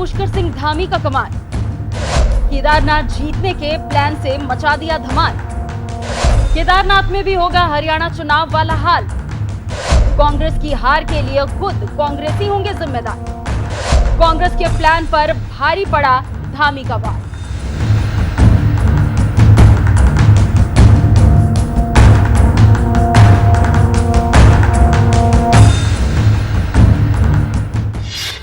पुष्कर सिंह धामी का कमाल। केदारनाथ जीतने के प्लान से मचा दिया धमाल। केदारनाथ में भी होगा हरियाणा चुनाव वाला हाल। कांग्रेस की हार के लिए खुद कांग्रेसी होंगे जिम्मेदार। कांग्रेस के प्लान पर भारी पड़ा धामी का वार।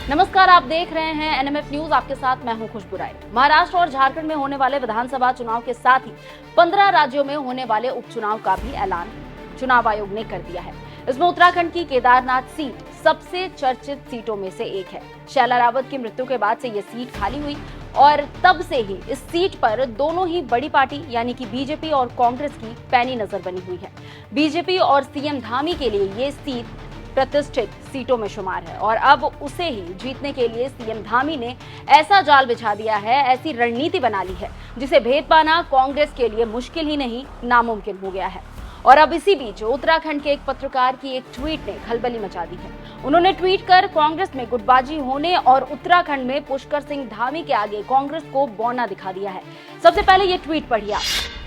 नमस्कार, आप देख रहे हैं एनएमएफ न्यूज। आपके साथ मैं हूं खुशबू राय। महाराष्ट्र और झारखंड में होने वाले विधानसभा चुनाव के साथ ही 15 राज्यों में होने वाले उपचुनाव का भी ऐलान चुनाव आयोग ने कर दिया है। इसमें उत्तराखंड की केदारनाथ सीट सबसे चर्चित सीटों में से एक है। शैला रावत की मृत्यु के बाद से ये सीट खाली हुई और तब से ही इस सीट पर दोनों ही बड़ी पार्टी यानी कि बीजेपी और कांग्रेस की पैनी नजर बनी हुई है। बीजेपी और सीएम धामी के लिए ये सीट प्रतिष्ठित सीटों में शुमार है और अब उसे ही जीतने के लिए सीएम धामी ने ऐसा जाल बिछा दिया है, ऐसी रणनीति बना ली है जिसे भेद पाना कांग्रेस के लिए मुश्किल ही नहीं नामुमकिन हो गया है। और अब इसी बीच उत्तराखंड के एक पत्रकार की एक ट्वीट ने खलबली मचा दी है। उन्होंने ट्वीट कर कांग्रेस में गुटबाजी होने और उत्तराखंड में पुष्कर सिंह धामी के आगे कांग्रेस को बौना दिखा दिया है। सबसे पहले ये ट्वीट पढ़िए।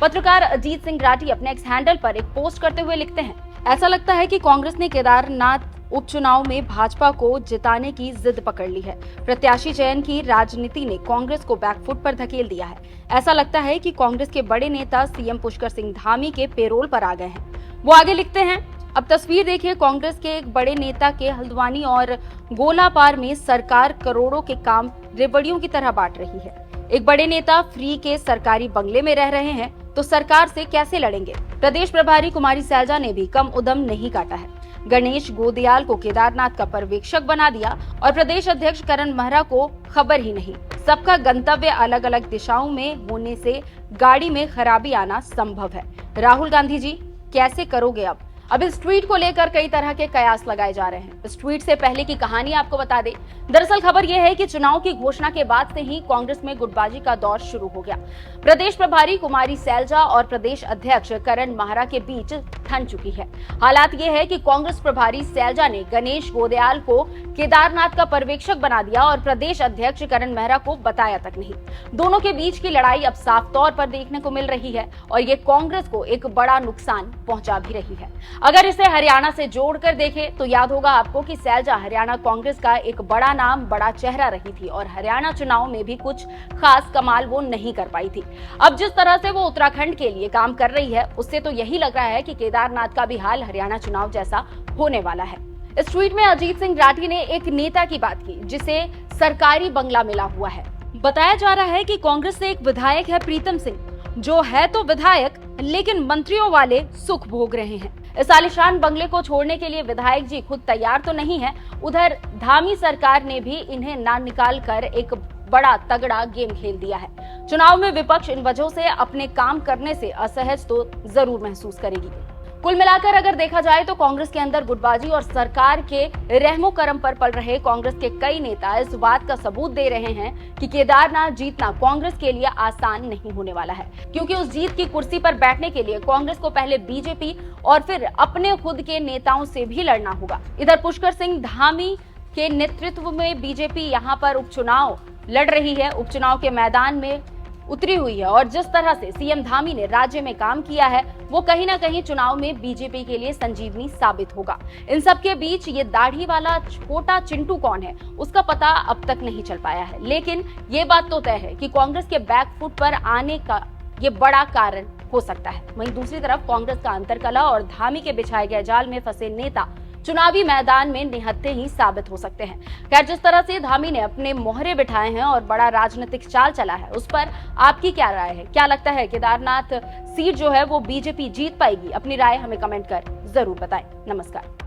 पत्रकार अजीत सिंह राठी अपने एक्स हैंडल पर एक पोस्ट करते हुए लिखते हैं, ऐसा लगता है कि कांग्रेस ने केदारनाथ उपचुनाव में भाजपा को जिताने की जिद पकड़ ली है। प्रत्याशी चयन की राजनीति ने कांग्रेस को बैकफुट पर धकेल दिया है। ऐसा लगता है कि कांग्रेस के बड़े नेता सीएम पुष्कर सिंह धामी के पेरोल पर आ गए हैं। वो आगे लिखते हैं, अब तस्वीर देखिए, कांग्रेस के एक बड़े नेता के हल्द्वानी और गोलापार में सरकार करोड़ों के काम रेवड़ियों की तरह बांट रही है। एक बड़े नेता फ्री के सरकारी बंगले में रह रहे हैं तो सरकार से कैसे लड़ेंगे। प्रदेश प्रभारी कुमारी सैलजा ने भी कम उदम नहीं काटा है। गणेश गोदियाल को केदारनाथ का पर्यवेक्षक बना दिया और प्रदेश अध्यक्ष करण महरा को खबर ही नहीं। सबका गंतव्य अलग अलग दिशाओं में होने से गाड़ी में खराबी आना संभव है। राहुल गांधी जी कैसे करोगे अब इस ट्वीट को लेकर कई तरह के कयास लगाए जा रहे हैं। इस ट्वीट से पहले की कहानी आपको बता दें। दरअसल खबर यह है कि चुनाव की घोषणा के बाद से ही कांग्रेस में गुटबाजी का दौर शुरू हो गया। प्रदेश प्रभारी कुमारी सैलजा और प्रदेश अध्यक्ष करण महरा के बीच ठन चुकी है। हालात ये है कि कांग्रेस प्रभारी सैलजा ने गणेश गोदियाल को केदारनाथ का पर्यवेक्षक बना दिया और प्रदेश अध्यक्ष करण महरा को बताया तक नहीं। दोनों के बीच की लड़ाई अब साफ तौर पर देखने को मिल रही है और ये कांग्रेस को एक बड़ा नुकसान पहुंचा भी रही है। अगर इसे हरियाणा से जोड़कर देखें तो याद होगा आपको कि सैलजा हरियाणा कांग्रेस का एक बड़ा नाम, बड़ा चेहरा रही थी और हरियाणा चुनाव में भी कुछ खास कमाल वो नहीं कर पाई थी। अब जिस तरह से वो उत्तराखंड के लिए काम कर रही है उससे तो यही लग रहा है कि केदारनाथ का भी हाल हरियाणा चुनाव जैसा होने वाला है। इस ट्वीट में अजीत सिंह राठी ने एक नेता की बात की जिसे सरकारी बंगला मिला हुआ है। बताया जा रहा है कि कांग्रेस से एक विधायक है प्रीतम सिंह, जो है तो विधायक लेकिन मंत्रियों वाले सुख भोग रहे हैं। इस आलीशान बंगले को छोड़ने के लिए विधायक जी खुद तैयार तो नहीं है। उधर धामी सरकार ने भी इन्हें ना निकाल कर एक बड़ा तगड़ा गेम खेल दिया है। चुनाव में विपक्ष इन वजहों से अपने काम करने से असहज तो जरूर महसूस करेगी। कुल मिलाकर अगर देखा जाए तो कांग्रेस के अंदर गुटबाजी और सरकार के रहमो करम पर पल रहे कांग्रेस के कई नेता इस बात का सबूत दे रहे हैं कि केदारनाथ जीतना कांग्रेस के लिए आसान नहीं होने वाला है, क्योंकि उस जीत की कुर्सी पर बैठने के लिए कांग्रेस को पहले बीजेपी और फिर अपने खुद के नेताओं से भी लड़ना होगा। इधर पुष्कर सिंह धामी के नेतृत्व में बीजेपी यहाँ पर उपचुनाव लड़ रही है, उपचुनाव के मैदान में उतरी हुई है और जिस तरह से सीएम धामी ने राज्य में काम किया है वो कहीं ना कहीं चुनाव में बीजेपी के लिए संजीवनी साबित होगा। इन सब के बीच ये दाढ़ी वाला छोटा चिंटू कौन है उसका पता अब तक नहीं चल पाया है, लेकिन ये बात तो तय है कि कांग्रेस के बैकफुट पर आने का ये बड़ा कारण हो सकता है। वहीं दूसरी तरफ कांग्रेस का अंतरकलह और धामी के बिछाए गए जाल में फंसे नेता चुनावी मैदान में निहत्थे ही साबित हो सकते हैं। खैर, जिस तरह से धामी ने अपने मोहरे बिठाए हैं और बड़ा राजनीतिक चाल चला है उस पर आपकी क्या राय है? क्या लगता है केदारनाथ सीट जो है वो बीजेपी जीत पाएगी? अपनी राय हमें कमेंट कर जरूर बताएं। नमस्कार।